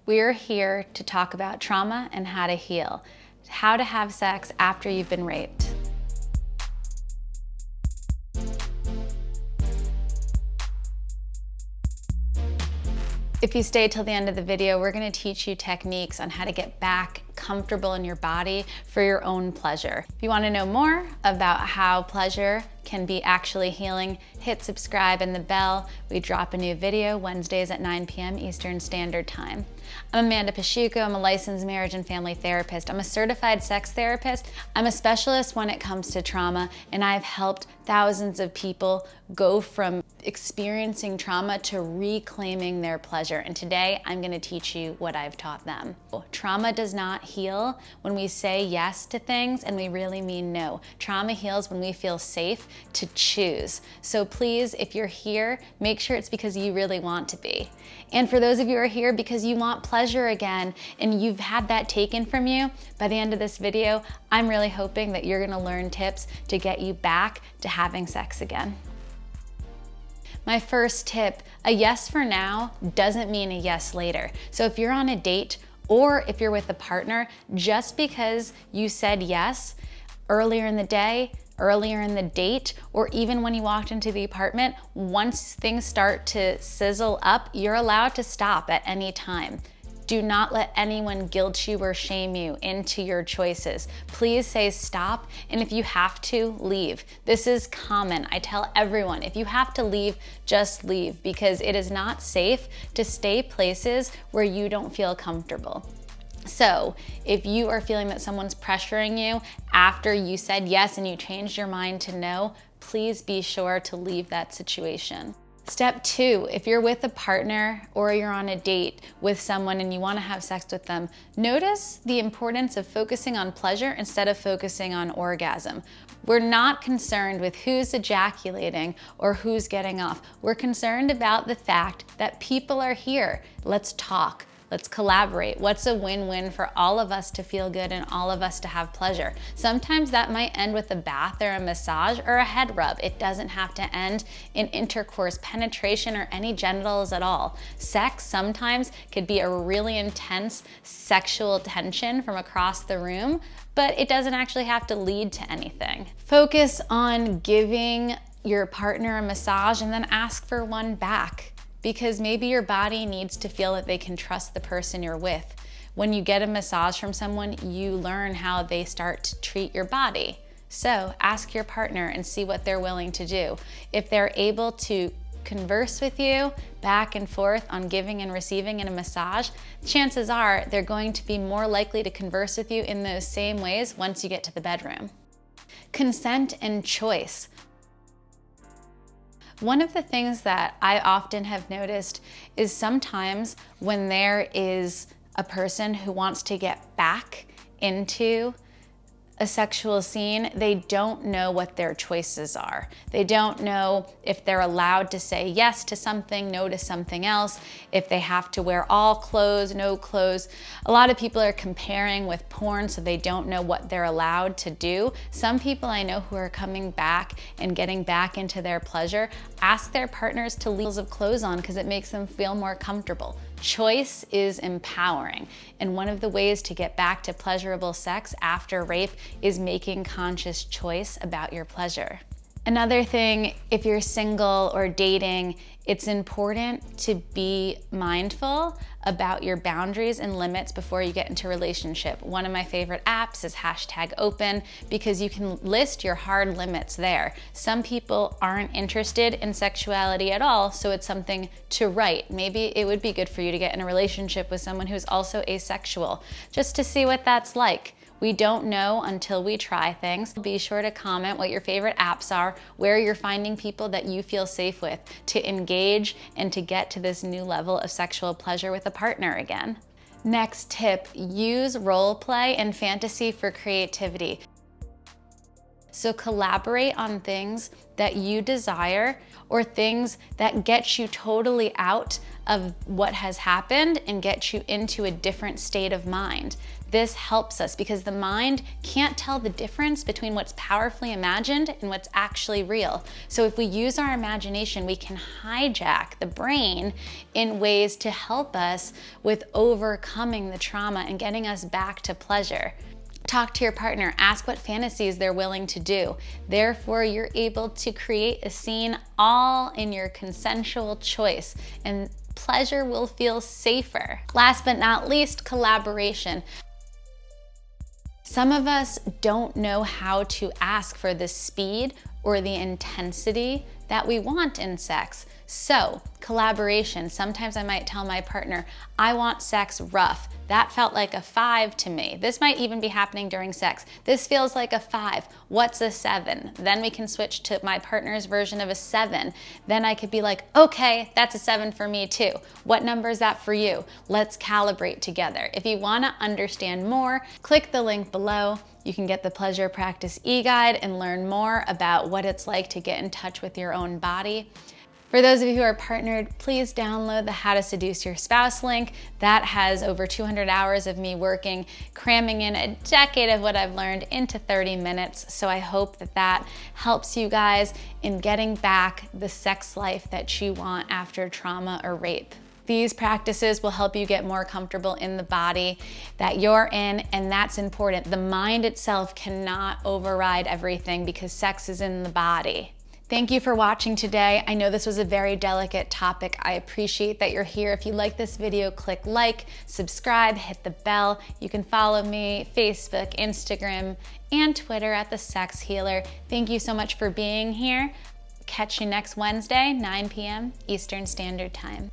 We're here to talk about trauma and how to heal, how to have sex after you've been raped. If you stay till the end of the video, we're going to teach you techniques on how to get back comfortable in your body for your own pleasure. If you want to know more about how pleasure can be actually healing, hit subscribe and the bell. We drop a new video Wednesdays at 9 p.m. Eastern Standard Time. I'm Amanda Pachuco. I'm a licensed marriage and family therapist. I'm a certified sex therapist. I'm a specialist when it comes to trauma, and I've helped thousands of people go from experiencing trauma to reclaiming their pleasure. And today I'm going to teach you what I've taught them. Trauma does not heal when we say yes to things and we really mean no. Trauma heals when we feel safe to choose. So please, if you're here, make sure it's because you really want to be. And for those of you who are here because you want pleasure again and you've had that taken from you, by the end of this video, I'm really hoping that you're gonna learn tips to get you back to having sex again. My first tip, a yes for now doesn't mean a yes later. So if you're on a date or if you're with a partner, just because you said yes earlier in the day, earlier in the date, or even when you walked into the apartment, once things start to sizzle up, you're allowed to stop at any time. Do not let anyone guilt you or shame you into your choices. Please say stop, and if you have to, leave. This is common. I tell everyone, if you have to leave, just leave, because it is not safe to stay places where you don't feel comfortable. So if you are feeling that someone's pressuring you after you said yes and you changed your mind to no, please be sure to leave that situation. Step 2, if you're with a partner or you're on a date with someone and you want to have sex with them, notice the importance of focusing on pleasure instead of focusing on orgasm. We're not concerned with who's ejaculating or who's getting off. We're concerned about the fact that people are here. Let's talk. Let's collaborate. What's a win-win for all of us to feel good and all of us to have pleasure? Sometimes that might end with a bath or a massage or a head rub. It doesn't have to end in intercourse, penetration, or any genitals at all. Sex sometimes could be a really intense sexual tension from across the room, but it doesn't actually have to lead to anything. Focus on giving your partner a massage and then ask for one back, because maybe your body needs to feel that they can trust the person you're with. When you get a massage from someone, you learn how they start to treat your body. So ask your partner and see what they're willing to do. If they're able to converse with you back and forth on giving and receiving in a massage, chances are they're going to be more likely to converse with you in those same ways once you get to the bedroom. Consent and choice. One of the things that I often have noticed is sometimes when there is a person who wants to get back into a sexual scene, they don't know what their choices are. They don't know if they're allowed to say yes to something, no to something else, if they have to wear all clothes, no clothes. A lot of people are comparing with porn, so they don't know what they're allowed to do. Some people I know who are coming back and getting back into their pleasure ask their partners to leave of clothes on because it makes them feel more comfortable. Choice is empowering, and one of the ways to get back to pleasurable sex after rape is making conscious choice about your pleasure. Another thing, if you're single or dating, it's important to be mindful about your boundaries and limits before you get into a relationship. One of my favorite apps is #open because you can list your hard limits there. Some people aren't interested in sexuality at all, so it's something to write. Maybe it would be good for you to get in a relationship with someone who's also asexual, just to see what that's like. We don't know until we try things. Be sure to comment what your favorite apps are, where you're finding people that you feel safe with to engage and to get to this new level of sexual pleasure with a partner again. Next tip, use role play and fantasy for creativity. So collaborate on things that you desire or things that get you totally out of what has happened and get you into a different state of mind. This helps us because the mind can't tell the difference between what's powerfully imagined and what's actually real. So if we use our imagination, we can hijack the brain in ways to help us with overcoming the trauma and getting us back to pleasure. Talk to your partner, ask what fantasies they're willing to do. Therefore, you're able to create a scene all in your consensual choice, and pleasure will feel safer. Last but not least, collaboration. Some of us don't know how to ask for the speed or the intensity that we want in sex. So, collaboration. Sometimes I might tell my partner, I want sex rough. That felt like a 5 to me. This might even be happening during sex. This feels like a 5. What's a 7? Then we can switch to my partner's version of a 7. Then I could be like, okay, that's a 7 for me too. What number is that for you? Let's calibrate together. If you wanna understand more, click the link below. You can get the Pleasure Practice e-guide and learn more about what it's like to get in touch with your own body. For those of you who are partnered, please download the How to Seduce Your Spouse link. That has over 200 hours of me working, cramming in a decade of what I've learned into 30 minutes. So I hope that that helps you guys in getting back the sex life that you want after trauma or rape. These practices will help you get more comfortable in the body that you're in, and that's important. The mind itself cannot override everything because sex is in the body. Thank you for watching today. I know this was a very delicate topic. I appreciate that you're here. If you like this video, click like, subscribe, hit the bell. You can follow me, Facebook, Instagram, and Twitter at The Sex Healer. Thank you so much for being here. Catch you next Wednesday, 9 p.m. Eastern Standard Time.